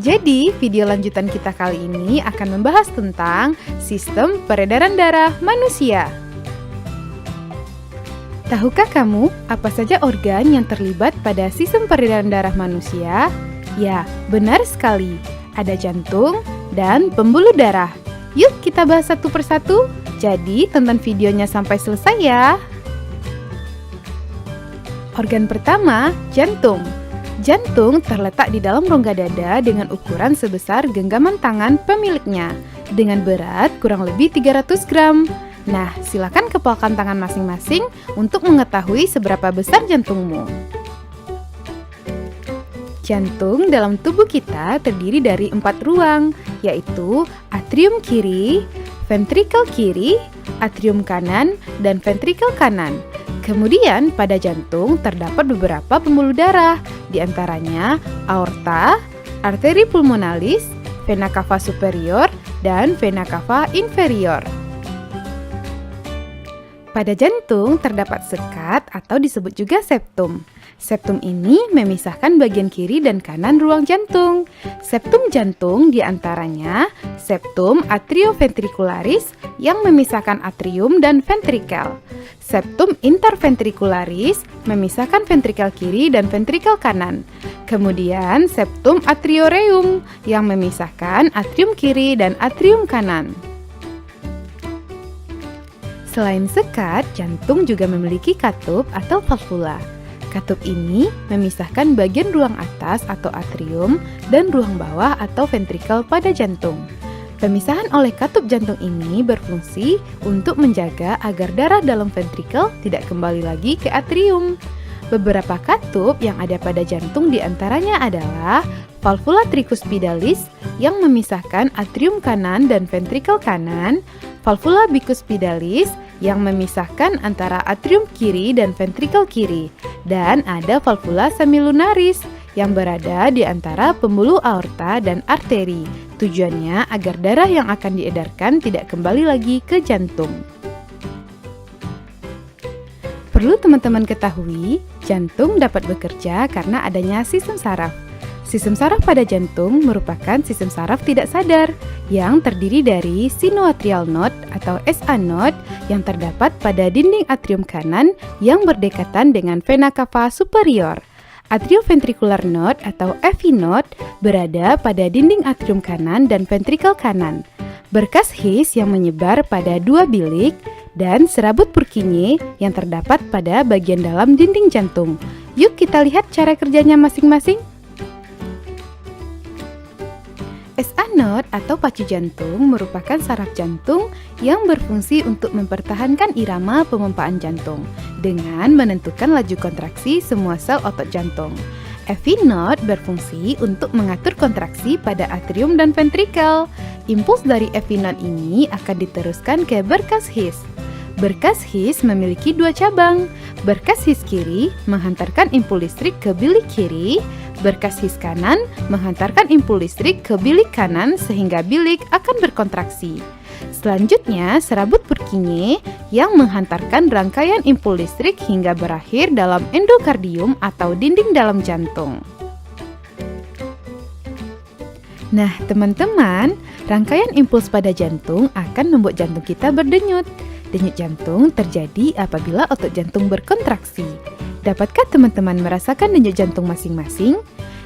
Jadi, video lanjutan kita kali ini akan membahas tentang sistem peredaran darah manusia. Tahukah kamu apa saja organ yang terlibat pada sistem peredaran darah manusia? Ya, benar sekali. Ada jantung dan pembuluh darah. Yuk kita bahas satu persatu. Jadi, tonton videonya sampai selesai ya. Organ pertama, jantung. Jantung terletak di dalam rongga dada dengan ukuran sebesar genggaman tangan pemiliknya, dengan berat kurang lebih 300 gram. Nah, silakan kepalkan tangan masing-masing untuk mengetahui seberapa besar jantungmu. Jantung dalam tubuh kita terdiri dari 4 ruang, yaitu atrium kiri, ventrikel kiri, atrium kanan, dan ventrikel kanan. Kemudian pada jantung terdapat beberapa pembuluh darah, di antaranya aorta, arteri pulmonalis, vena cava superior, dan vena cava inferior. Pada jantung terdapat sekat atau disebut juga septum. Septum ini memisahkan bagian kiri dan kanan ruang jantung. Septum jantung diantaranya septum atrioventricularis yang memisahkan atrium dan ventrikel. Septum interventricularis memisahkan ventrikel kiri dan ventrikel kanan. Kemudian septum atrioreum yang memisahkan atrium kiri dan atrium kanan. Selain sekat, jantung juga memiliki katup atau valvula. Katup ini memisahkan bagian ruang atas atau atrium dan ruang bawah atau ventrikel pada jantung. Pemisahan oleh katup jantung ini berfungsi untuk menjaga agar darah dalam ventrikel tidak kembali lagi ke atrium. Beberapa katup yang ada pada jantung diantaranya adalah valvula tricuspidalis yang memisahkan atrium kanan dan ventrikel kanan, valvula bicuspidalis yang memisahkan antara atrium kiri dan ventrikel kiri, dan ada valvula semilunaris yang berada di antara pembuluh aorta dan arteri. Tujuannya agar darah yang akan diedarkan tidak kembali lagi ke jantung. Perlu teman-teman ketahui, jantung dapat bekerja karena adanya sistem saraf. Sistem saraf pada jantung merupakan sistem saraf tidak sadar yang terdiri dari sinoatrial node atau SA node yang terdapat pada dinding atrium kanan yang berdekatan dengan vena cava superior. Atrioventricular node atau AV node berada pada dinding atrium kanan dan ventrikel kanan. Berkas His yang menyebar pada 2 bilik dan serabut Purkinje yang terdapat pada bagian dalam dinding jantung. Yuk kita lihat cara kerjanya masing-masing. SA node atau pacu jantung merupakan saraf jantung yang berfungsi untuk mempertahankan irama pemompaan jantung dengan menentukan laju kontraksi semua sel otot jantung. AV node berfungsi untuk mengatur kontraksi pada atrium dan ventrikel. Impuls dari AV node ini akan diteruskan ke berkas His. Berkas His memiliki 2 cabang. Berkas His kiri menghantarkan impuls listrik ke bilik kiri, berkas His kanan menghantarkan impuls listrik ke bilik kanan sehingga bilik akan berkontraksi. Selanjutnya, serabut Purkinje yang menghantarkan rangkaian impuls listrik hingga berakhir dalam endokardium atau dinding dalam jantung. Nah, teman-teman, rangkaian impuls pada jantung akan membuat jantung kita berdenyut. Denyut jantung terjadi apabila otot jantung berkontraksi. Dapatkah teman-teman merasakan denyut jantung masing-masing?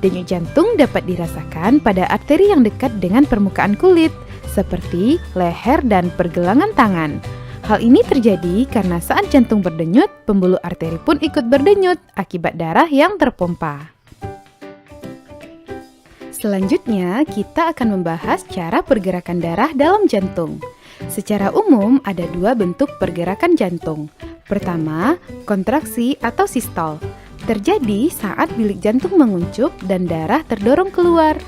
Denyut jantung dapat dirasakan pada arteri yang dekat dengan permukaan kulit, seperti leher dan pergelangan tangan. Hal ini terjadi karena saat jantung berdenyut, pembuluh arteri pun ikut berdenyut akibat darah yang terpompa. Selanjutnya, kita akan membahas cara pergerakan darah dalam jantung. Secara umum, ada 2 bentuk pergerakan jantung. Pertama, kontraksi atau sistol. Terjadi saat bilik jantung menguncup dan darah terdorong keluar.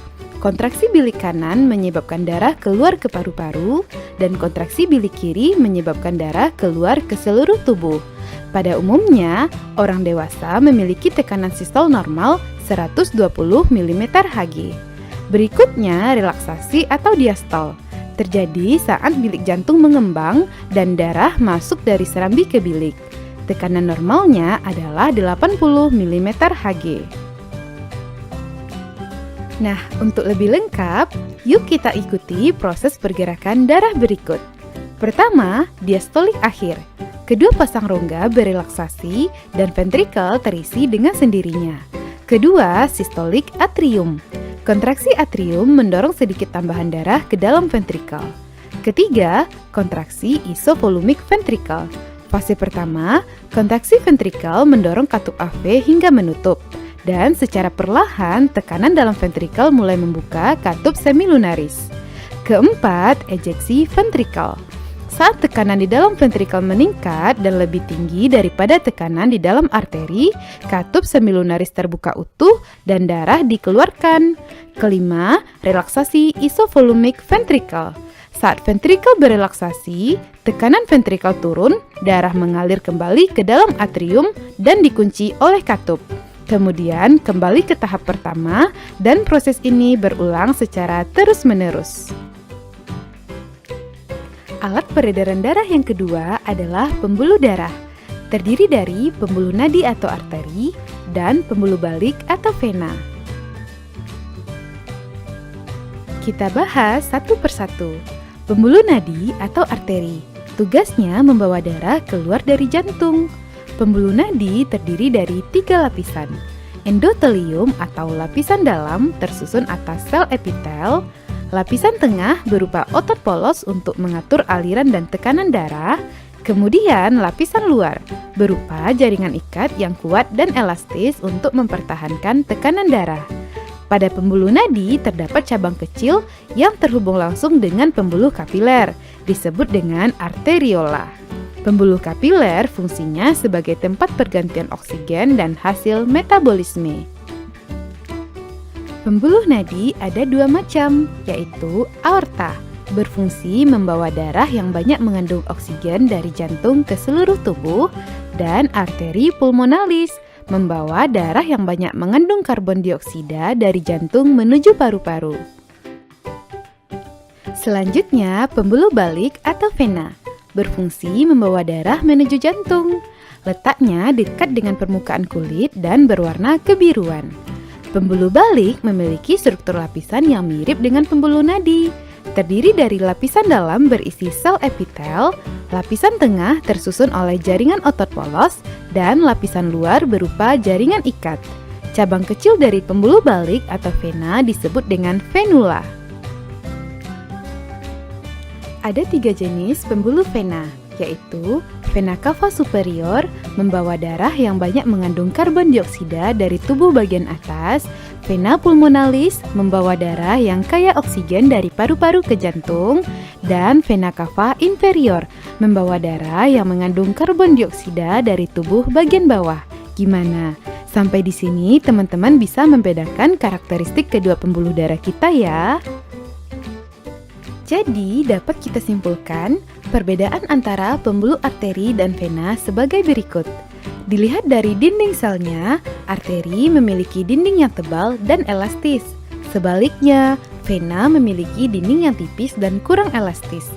Kontraksi bilik kanan menyebabkan darah keluar ke paru-paru, dan kontraksi bilik kiri menyebabkan darah keluar ke seluruh tubuh. Pada umumnya, orang dewasa memiliki tekanan sistol normal 120 mm/Hg. Berikutnya, relaksasi atau diastol. Terjadi saat bilik jantung mengembang dan darah masuk dari serambi ke bilik. Tekanan normalnya adalah 80 mm/Hg. Nah, untuk lebih lengkap, yuk kita ikuti proses pergerakan darah berikut. Pertama, diastolik akhir. Kedua pasang rongga berelaksasi dan ventrikel terisi dengan sendirinya. Kedua, sistolik atrium. Kontraksi atrium mendorong sedikit tambahan darah ke dalam ventrikel. Ketiga, kontraksi isovolumik ventrikel. Fase pertama, kontraksi ventrikel mendorong katup AV hingga menutup. Dan secara perlahan, tekanan dalam ventrikel mulai membuka katup semilunaris. Keempat, ejeksi ventrikel. Saat tekanan di dalam ventrikel meningkat dan lebih tinggi daripada tekanan di dalam arteri, katup semilunaris terbuka utuh dan darah dikeluarkan. Kelima, relaksasi isovolumik ventrikel. Saat ventrikel berelaksasi, tekanan ventrikel turun, darah mengalir kembali ke dalam atrium dan dikunci oleh katup. Kemudian kembali ke tahap pertama dan proses ini berulang secara terus-menerus. Alat peredaran darah yang kedua adalah pembuluh darah. Terdiri dari pembuluh nadi atau arteri dan pembuluh balik atau vena. Kita bahas satu persatu. Pembuluh nadi atau arteri, tugasnya membawa darah keluar dari jantung. Pembuluh nadi terdiri dari 3 lapisan. Endotelium atau lapisan dalam tersusun atas sel epitel. Lapisan tengah berupa otot polos untuk mengatur aliran dan tekanan darah. Kemudian lapisan luar berupa jaringan ikat yang kuat dan elastis untuk mempertahankan tekanan darah. Pada pembuluh nadi terdapat cabang kecil yang terhubung langsung dengan pembuluh kapiler, disebut dengan arteriola. Pembuluh kapiler fungsinya sebagai tempat pergantian oksigen dan hasil metabolisme. Pembuluh nadi ada 2 macam, yaitu aorta, berfungsi membawa darah yang banyak mengandung oksigen dari jantung ke seluruh tubuh, dan arteri pulmonalis, membawa darah yang banyak mengandung karbon dioksida dari jantung menuju paru-paru. Selanjutnya, pembuluh balik atau vena, berfungsi membawa darah menuju jantung. Letaknya dekat dengan permukaan kulit dan berwarna kebiruan. Pembuluh balik memiliki struktur lapisan yang mirip dengan pembuluh nadi. Terdiri dari lapisan dalam berisi sel epitel, lapisan tengah tersusun oleh jaringan otot polos, dan lapisan luar berupa jaringan ikat. Cabang kecil dari pembuluh balik atau vena disebut dengan venula. Ada 3 jenis pembuluh vena, yaitu vena cava superior, membawa darah yang banyak mengandung karbon dioksida dari tubuh bagian atas, vena pulmonalis, membawa darah yang kaya oksigen dari paru-paru ke jantung, dan vena cava inferior, membawa darah yang mengandung karbon dioksida dari tubuh bagian bawah. Gimana? Sampai di sini teman-teman bisa membedakan karakteristik kedua pembuluh darah kita ya? Jadi, dapat kita simpulkan perbedaan antara pembuluh arteri dan vena sebagai berikut. Dilihat dari dinding selnya, arteri memiliki dinding yang tebal dan elastis. Sebaliknya, vena memiliki dinding yang tipis dan kurang elastis.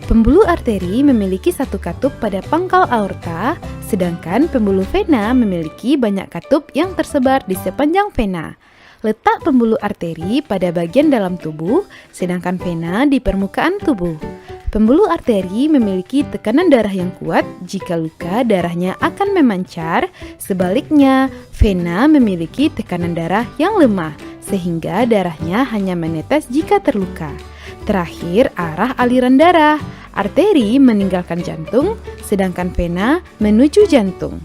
Pembuluh arteri memiliki satu katup pada pangkal aorta, sedangkan pembuluh vena memiliki banyak katup yang tersebar di sepanjang vena. Letak pembuluh arteri pada bagian dalam tubuh, sedangkan vena di permukaan tubuh. Pembuluh arteri memiliki tekanan darah yang kuat, jika luka darahnya akan memancar. Sebaliknya, vena memiliki tekanan darah yang lemah, sehingga darahnya hanya menetes jika terluka. Terakhir, arah aliran darah. Arteri meninggalkan jantung, sedangkan vena menuju jantung.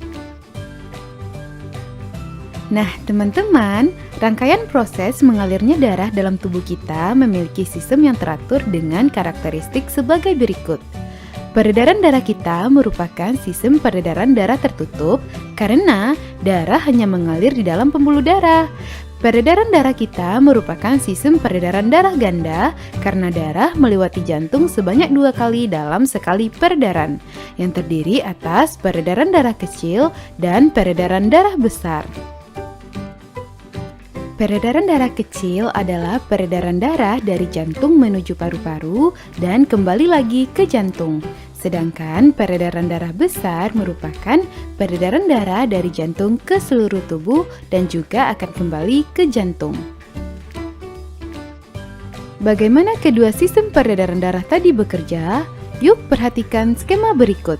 Nah, teman-teman, rangkaian proses mengalirnya darah dalam tubuh kita memiliki sistem yang teratur dengan karakteristik sebagai berikut. Peredaran darah kita merupakan sistem peredaran darah tertutup karena darah hanya mengalir di dalam pembuluh darah. Peredaran darah kita merupakan sistem peredaran darah ganda karena darah melewati jantung sebanyak 2 kali dalam sekali peredaran, yang terdiri atas peredaran darah kecil dan peredaran darah besar. Peredaran darah kecil adalah peredaran darah dari jantung menuju paru-paru dan kembali lagi ke jantung. Sedangkan peredaran darah besar merupakan peredaran darah dari jantung ke seluruh tubuh dan juga akan kembali ke jantung. Bagaimana kedua sistem peredaran darah tadi bekerja? Yuk perhatikan skema berikut.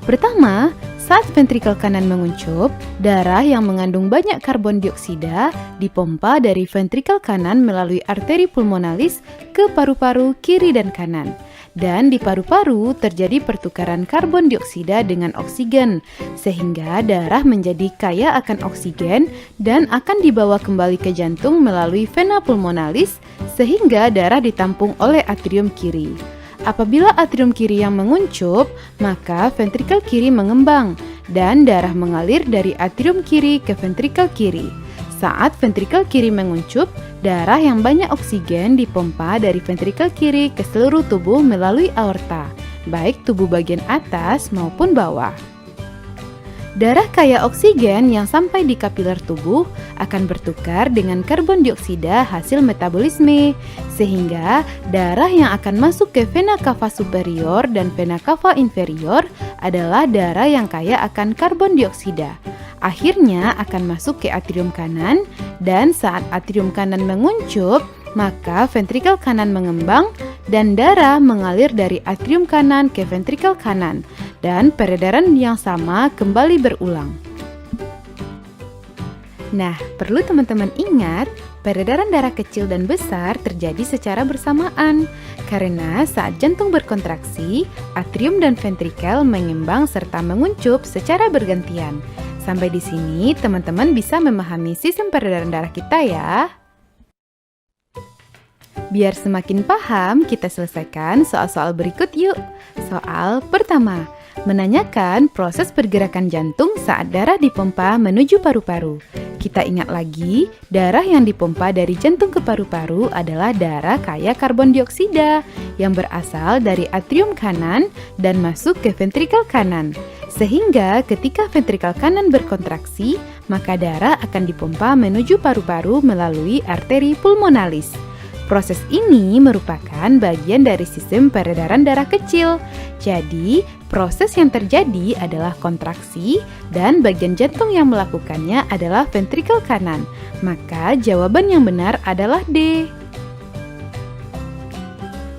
Pertama, saat ventrikel kanan menguncup, darah yang mengandung banyak karbon dioksida dipompa dari ventrikel kanan melalui arteri pulmonalis ke paru-paru kiri dan kanan. Dan di paru-paru terjadi pertukaran karbon dioksida dengan oksigen, sehingga darah menjadi kaya akan oksigen dan akan dibawa kembali ke jantung melalui vena pulmonalis, sehingga darah ditampung oleh atrium kiri. Apabila atrium kiri yang menguncup, maka ventrikel kiri mengembang dan darah mengalir dari atrium kiri ke ventrikel kiri. Saat ventrikel kiri menguncup, darah yang banyak oksigen dipompa dari ventrikel kiri ke seluruh tubuh melalui aorta, baik tubuh bagian atas maupun bawah. Darah kaya oksigen yang sampai di kapiler tubuh akan bertukar dengan karbon dioksida hasil metabolisme, sehingga darah yang akan masuk ke vena cava superior dan vena cava inferior adalah darah yang kaya akan karbon dioksida. Akhirnya akan masuk ke atrium kanan, dan saat atrium kanan menguncup, maka ventrikel kanan mengembang dan darah mengalir dari atrium kanan ke ventrikel kanan, dan peredaran yang sama kembali berulang. Nah, perlu teman-teman ingat, peredaran darah kecil dan besar terjadi secara bersamaan, karena saat jantung berkontraksi, atrium dan ventrikel mengembang serta menguncup secara bergantian. Sampai di sini, teman-teman bisa memahami sistem peredaran darah kita ya. Biar semakin paham, kita selesaikan soal-soal berikut yuk. Soal pertama, menanyakan proses pergerakan jantung saat darah dipompa menuju paru-paru. Kita ingat lagi, darah yang dipompa dari jantung ke paru-paru adalah darah kaya karbon dioksida yang berasal dari atrium kanan dan masuk ke ventrikel kanan. Sehingga ketika ventrikel kanan berkontraksi, maka darah akan dipompa menuju paru-paru melalui arteri pulmonalis. Proses ini merupakan bagian dari sistem peredaran darah kecil. Jadi, proses yang terjadi adalah kontraksi dan bagian jantung yang melakukannya adalah ventrikel kanan. Maka jawaban yang benar adalah D.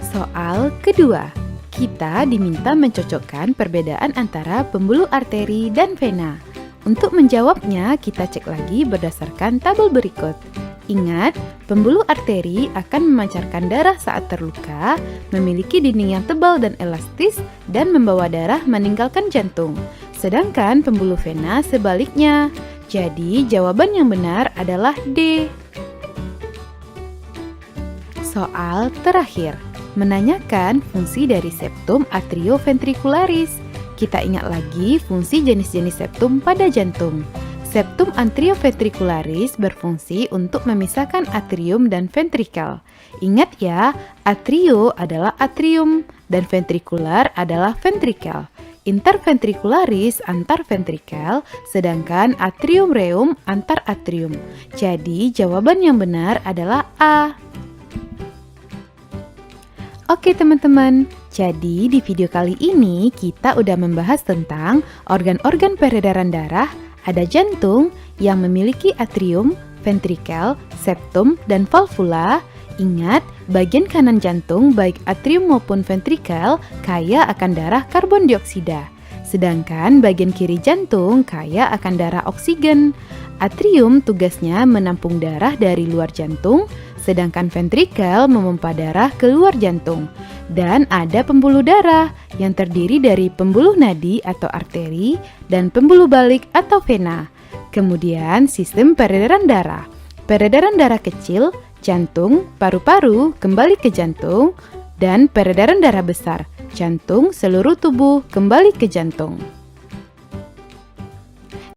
Soal kedua. Kita diminta mencocokkan perbedaan antara pembuluh arteri dan vena. Untuk menjawabnya, kita cek lagi berdasarkan tabel berikut. Ingat, pembuluh arteri akan memancarkan darah saat terluka, memiliki dinding yang tebal dan elastis, dan membawa darah meninggalkan jantung. Sedangkan pembuluh vena sebaliknya. Jadi, jawaban yang benar adalah D. Soal terakhir. Menanyakan fungsi dari septum atrioventricularis. Kita ingat lagi fungsi jenis-jenis septum pada jantung. Septum atrioventricularis berfungsi untuk memisahkan atrium dan ventrikel. Ingat ya, atrio adalah atrium dan ventrikular adalah ventrikel. Interventricularis antar ventrikel, sedangkan atrium reum antar atrium. Jadi jawaban yang benar adalah A. Oke teman-teman, jadi di video kali ini kita udah membahas tentang organ-organ peredaran darah. Ada jantung yang memiliki atrium, ventrikel, septum, dan valvula. Ingat, bagian kanan jantung baik atrium maupun ventrikel kaya akan darah karbon dioksida. Sedangkan bagian kiri jantung kaya akan darah oksigen. Atrium tugasnya menampung darah dari luar jantung, sedangkan ventrikel memompa darah keluar jantung. Dan ada pembuluh darah yang terdiri dari pembuluh nadi atau arteri dan pembuluh balik atau vena. Kemudian sistem peredaran darah. Peredaran darah kecil, jantung, paru-paru, kembali ke jantung, dan peredaran darah besar, jantung, seluruh tubuh, kembali ke jantung.